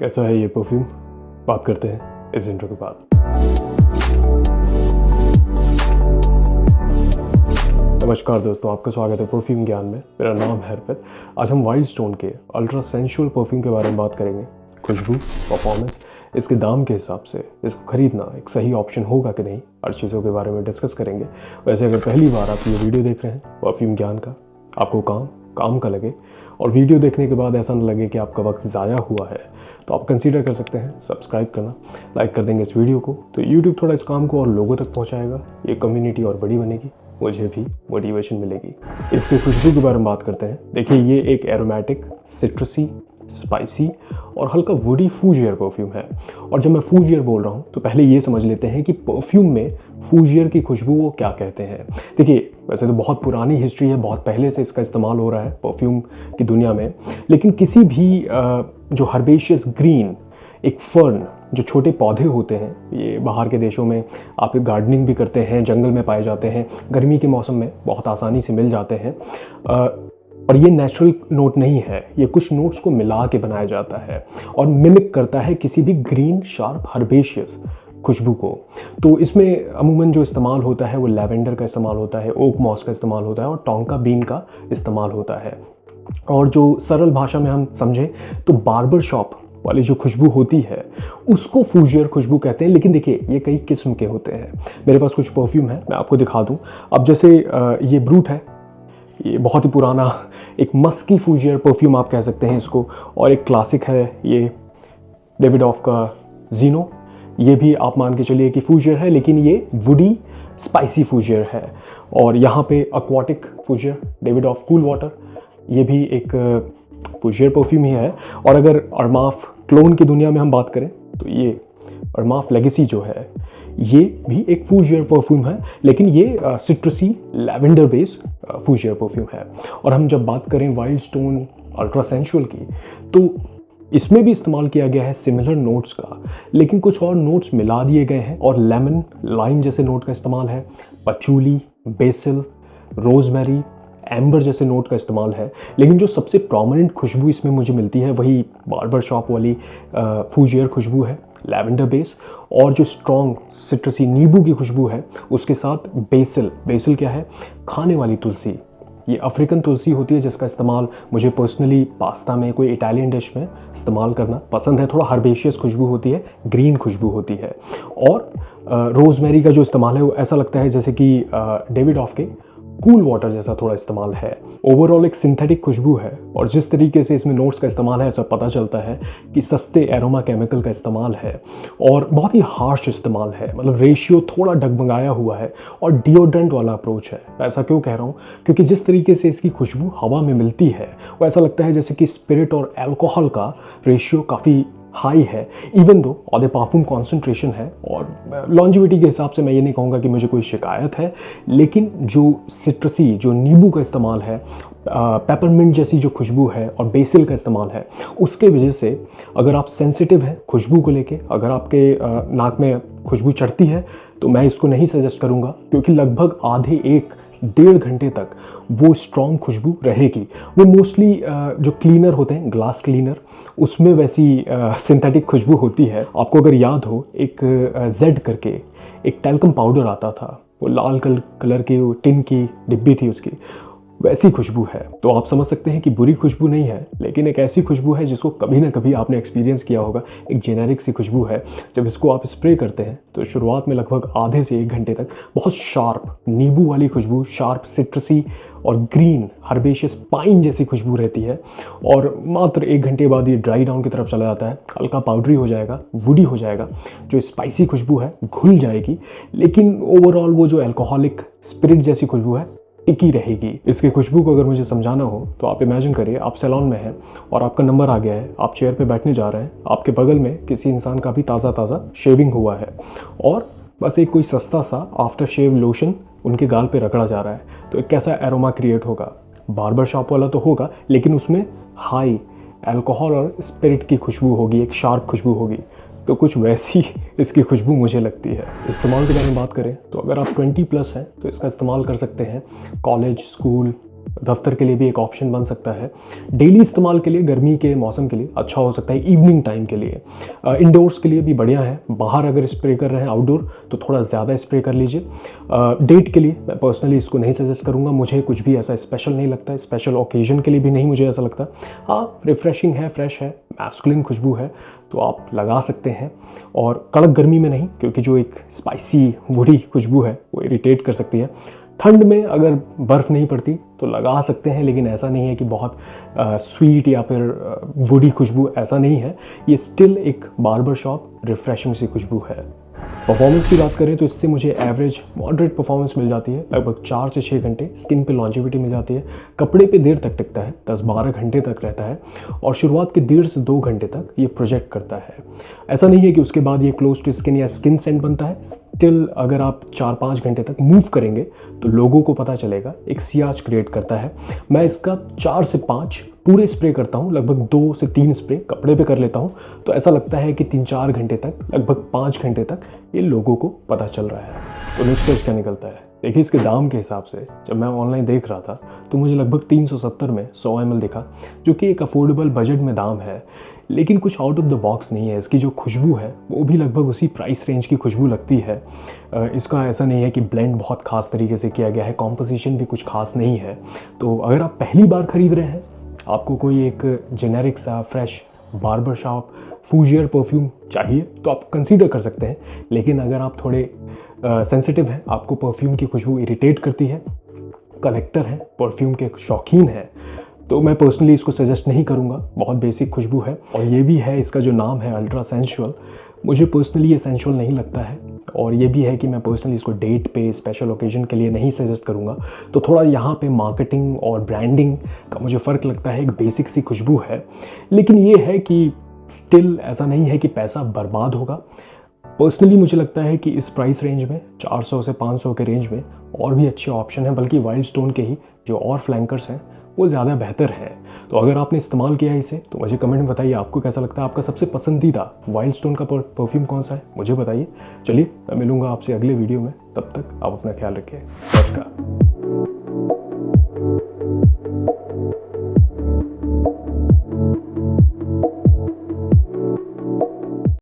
कैसा है ये परफ्यूम? बात करते हैं इस इंट्रो के बाद। नमस्कार दोस्तों, आपका स्वागत है परफ्यूम ज्ञान में। मेरा नाम है अर्पित। आज हम वाइल्ड स्टोन के अल्ट्रा सेंशुअल परफ्यूम के बारे में बात करेंगे। खुशबू, परफॉर्मेंस, इसके दाम के हिसाब से इसको खरीदना एक सही ऑप्शन होगा कि नहीं, हर चीज़ों के बारे में डिस्कस करेंगे। वैसे अगर पहली बार आप ये वीडियो देख रहे हैं परफ्यूम ज्ञान का, आपको काम का लगे और वीडियो देखने के बाद ऐसा न लगे कि आपका वक्त ज़ाया हुआ है, तो आप कंसीडर कर सकते हैं सब्सक्राइब करना। लाइक कर देंगे इस वीडियो को तो यूट्यूब थोड़ा इस काम को और लोगों तक पहुंचाएगा, ये कम्युनिटी और बड़ी बनेगी, मुझे भी मोटिवेशन मिलेगी। इसके खुशबू के बारे में बात करते हैं। देखिए, ये एक एरोमेटिक, सिट्रसी, स्पाइसी और हल्का वुडी फूजियर परफ्यूम है। और जब मैं फूजियर बोल रहा हूँ तो पहले ये समझ लेते हैं कि परफ्यूम में फूजियर की खुशबू वो क्या कहते हैं। देखिए, वैसे तो बहुत पुरानी हिस्ट्री है, बहुत पहले से इसका इस्तेमाल हो रहा है परफ्यूम की दुनिया में, लेकिन किसी भी जो हर्बेशियस ग्रीन, एक फर्न, जो छोटे पौधे होते हैं, ये बाहर के देशों में आप गार्डनिंग भी करते हैं, जंगल में पाए जाते हैं, गर्मी के मौसम में बहुत आसानी से मिल जाते हैं। और ये नेचुरल नोट नहीं है, ये कुछ नोट्स को मिला के बनाया जाता है और मिमिक करता है किसी भी ग्रीन शार्प हर्बेशियस खुशबू को। तो इसमें अमूमन जो इस्तेमाल होता है वो लैवेंडर का इस्तेमाल होता है, ओक मॉस का इस्तेमाल होता है और टोंका बीन का इस्तेमाल होता है। और जो सरल भाषा में हम समझें तो बार्बर शॉप वाली जो खुशबू होती है उसको फूजियर खुशबू कहते हैं। लेकिन देखिए, ये कई किस्म के होते हैं। मेरे पास कुछ परफ्यूम है, मैं आपको दिखा दूं। अब जैसे ये ब्रूट है, ये बहुत ही पुराना एक मस्की फूजियर परफ्यूम आप कह सकते हैं इसको। और एक क्लासिक है ये डेविडॉफ का जीनो, ये भी आप मान के चलिए कि फूजियर है, लेकिन ये वुडी स्पाइसी फूजियर है। और यहाँ पे एक्वाटिक फूजियर डेविडॉफ कूल वाटर, ये भी एक फूजियर परफ्यूम ही है। और अगर अरमाफ क्लोन की दुनिया में हम बात करें तो ये अरमाफ लेगेसी जो है, ये भी एक फूजियर परफ्यूम है, लेकिन ये सिट्रसी लैवेंडर बेस्ड फूजियर परफ्यूम है। और हम जब बात करें वाइल्ड स्टोन अल्ट्रा सेंशुअल की, तो इसमें भी इस्तेमाल किया गया है सिमिलर नोट्स का, लेकिन कुछ और नोट्स मिला दिए गए हैं। और लेमन, लाइम जैसे नोट का इस्तेमाल है, पचूली, बेसिल, रोजमेरी, एम्बर जैसे नोट का इस्तेमाल है। लेकिन जो सबसे प्रोमिनेंट खुशबू इसमें मुझे मिलती है वही बार्बर शॉप वाली फूजियर खुशबू है, लैवेंडर बेस। और जो स्ट्रॉन्ग सिट्रसी नींबू की खुशबू है उसके साथ बेसिल क्या है? खाने वाली तुलसी। ये अफ्रीकन तुलसी होती है जिसका इस्तेमाल मुझे पर्सनली पास्ता में, कोई इटालियन डिश में इस्तेमाल करना पसंद है। थोड़ा हर्बेशियस खुशबू होती है, ग्रीन खुशबू होती है। और रोजमेरी का जो इस्तेमाल है वो ऐसा लगता है जैसे कि डेविडॉफ के कूल वाटर जैसा थोड़ा इस्तेमाल है। ओवरऑल एक सिंथेटिक खुशबू है। और जिस तरीके से इसमें नोट्स का इस्तेमाल है, ऐसा पता चलता है कि सस्ते एरोमा केमिकल का इस्तेमाल है और बहुत ही हार्श इस्तेमाल है। मतलब रेशियो थोड़ा डगमगाया हुआ है और डिओड्रेंट वाला अप्रोच है। ऐसा क्यों कह रहा हूँ? क्योंकि जिस तरीके से इसकी खुशबू हवा में मिलती है वो ऐसा लगता है जैसे कि स्पिरिट और अल्कोहल का रेशियो काफ़ी हाई है, इवन दो ऑदे परफ्यूम कॉन्सेंट्रेशन है। और लॉन्जिविटी के हिसाब से मैं ये नहीं कहूँगा कि मुझे कोई शिकायत है, लेकिन जो सिट्रसी, जो नींबू का इस्तेमाल है, पेपरमिंट जैसी जो खुशबू है और बेसिल का इस्तेमाल है, उसके वजह से अगर आप सेंसिटिव हैं खुशबू को लेके, अगर आपके नाक में खुशबू चढ़ती है, तो मैं इसको नहीं सजेस्ट करूँगा, क्योंकि लगभग आधे 1-1.5 घंटे तक वो स्ट्रॉन्ग खुशबू रहेगी। वो मोस्टली जो क्लीनर होते हैं, ग्लास क्लीनर, उसमें वैसी सिंथेटिक खुशबू होती है। आपको अगर याद हो, एक जेड करके एक टैल्कम पाउडर आता था, वो लाल कलर की वो टिन की डिब्बी थी उसकी, वैसी खुशबू है। तो आप समझ सकते हैं कि बुरी खुशबू नहीं है, लेकिन एक ऐसी खुशबू है जिसको कभी ना कभी आपने एक्सपीरियंस किया होगा। एक जेनेरिक सी खुशबू है। जब इसको आप स्प्रे करते हैं तो शुरुआत में लगभग आधे से 1 घंटे तक बहुत शार्प नींबू वाली खुशबू, शार्प सिट्रसी और ग्रीन हर्बेशियस पाइन जैसी खुशबू रहती है। और मात्र 1 घंटे बाद ये ड्राई डाउन की तरफ चला जाता है, हल्का पाउडरी हो जाएगा, वुडी हो जाएगा, जो स्पाइसी खुशबू है घुल जाएगी, लेकिन ओवरऑल वो जो अल्कोहलिक स्पिरिट जैसी खुशबू है टिकी रहेगी। इसकी खुशबू को अगर मुझे समझाना हो तो आप इमेजिन करिए, आप सैलून में हैं और आपका नंबर आ गया है, आप चेयर पे बैठने जा रहे हैं, आपके बगल में किसी इंसान का भी ताज़ा शेविंग हुआ है और बस एक कोई सस्ता सा आफ्टर शेव लोशन उनके गाल पे रगड़ा जा रहा है। तो एक कैसा एरोमा क्रिएट होगा? बार्बर शॉप वाला तो होगा, लेकिन उसमें हाई अल्कोहल और स्पिरिट की खुशबू होगी, एक शार्प खुशबू होगी। तो कुछ वैसी इसकी खुशबू मुझे लगती है। इस्तेमाल के बारे में बात करें तो अगर आप 20+ हैं तो इसका इस्तेमाल कर सकते हैं कॉलेज, स्कूल, दफ्तर के लिए भी एक ऑप्शन बन सकता है। डेली इस्तेमाल के लिए गर्मी के मौसम के लिए अच्छा हो सकता है, इवनिंग टाइम के लिए। इंडोर्स के लिए भी बढ़िया है। बाहर अगर स्प्रे कर रहे हैं आउटडोर तो थोड़ा ज़्यादा स्प्रे कर लीजिए। डेट के लिए मैं पर्सनली इसको नहीं सजेस्ट करूँगा, मुझे कुछ भी ऐसा स्पेशल नहीं लगता, स्पेशल ओकेजन के लिए भी नहीं मुझे ऐसा लगता। हाँ, रिफ्रेशिंग है, फ्रेश है, मैस्कुलिन खुशबू है तो आप लगा सकते हैं। और कड़क गर्मी में नहीं, क्योंकि जो एक स्पाइसी वुडी खुशबू है वो इरिटेट कर सकती है। ठंड में अगर बर्फ़ नहीं पड़ती तो लगा सकते हैं, लेकिन ऐसा नहीं है कि बहुत स्वीट या फिर वुडी खुशबू, ऐसा नहीं है। ये स्टिल एक बार्बर शॉप रिफ्रेशिंग सी खुशबू है। परफॉर्मेंस की बात करें तो इससे मुझे एवरेज मॉडरेट परफॉर्मेंस मिल जाती है, लगभग 4 से 6 घंटे। स्किन पे लॉन्जिविटी मिल जाती है, कपड़े पे देर तक टिकता है, 10-12 घंटे तक रहता है और शुरुआत के 1.5 से 2 घंटे तक ये प्रोजेक्ट करता है। ऐसा नहीं है कि उसके बाद ये क्लोज टू स्किन या स्किन सेंट बनता है। स्टिल अगर आप 4-5 घंटे तक मूव करेंगे तो लोगों को पता चलेगा, एक सियाज क्रिएट करता है। मैं इसका 4 से 5 पूरे स्प्रे करता हूँ, लगभग 2 से 3 स्प्रे कपड़े पे कर लेता हूँ, तो ऐसा लगता है कि 3-4 घंटे तक, लगभग 5 घंटे तक ये लोगों को पता चल रहा है। तो निष्कर्ष क्या निकलता है? देखिए, इसके दाम के हिसाब से जब मैं ऑनलाइन देख रहा था तो मुझे लगभग 370 में 100 ml दिखा, जो कि एक अफोर्डेबल बजट में दाम है, लेकिन कुछ आउट ऑफ द बॉक्स नहीं है। इसकी जो खुशबू है वो भी लगभग उसी प्राइस रेंज की खुशबू लगती है। इसका ऐसा नहीं है कि ब्लेंड बहुत ख़ास तरीके से किया गया है, कॉम्पोजिशन भी कुछ खास नहीं है। तो अगर आप पहली बार ख़रीद रहे हैं, आपको कोई एक जेनेरिक सा फ्रेश बार्बर शॉप फूजियर परफ्यूम चाहिए तो आप कंसीडर कर सकते हैं। लेकिन अगर आप थोड़े सेंसिटिव हैं, आपको परफ्यूम की खुशबू इरिटेट करती है, कलेक्टर हैं, परफ्यूम के शौकीन हैं, तो मैं पर्सनली इसको सजेस्ट नहीं करूँगा। बहुत बेसिक खुशबू है और ये भी है, इसका जो नाम है अल्ट्रा सेंशुअल, मुझे पर्सनली ये सेंशुअल नहीं लगता है। और ये भी है कि मैं पर्सनली इसको डेट पे, स्पेशल ओकेजन के लिए नहीं सजेस्ट करूँगा। तो थोड़ा यहाँ पे मार्केटिंग और ब्रांडिंग का मुझे फ़र्क लगता है। एक बेसिक सी खुशबू है, लेकिन ये है कि स्टिल ऐसा नहीं है कि पैसा बर्बाद होगा। पर्सनली मुझे लगता है कि इस प्राइस रेंज में 400 से 500 के रेंज में और भी अच्छे ऑप्शन हैं, बल्कि वाइल्ड स्टोन के ही जो और फ्लैंकर्स हैं वो ज़्यादा बेहतर हैं। तो अगर आपने इस्तेमाल किया है इसे तो मुझे कमेंट में बताइए आपको कैसा लगता है। आपका सबसे पसंदीदा वाइल्ड स्टोन का परफ्यूम कौन सा है, मुझे बताइए। चलिए, मैं मिलूंगा आपसे अगले वीडियो में, तब तक आप अपना ख्याल रखिए।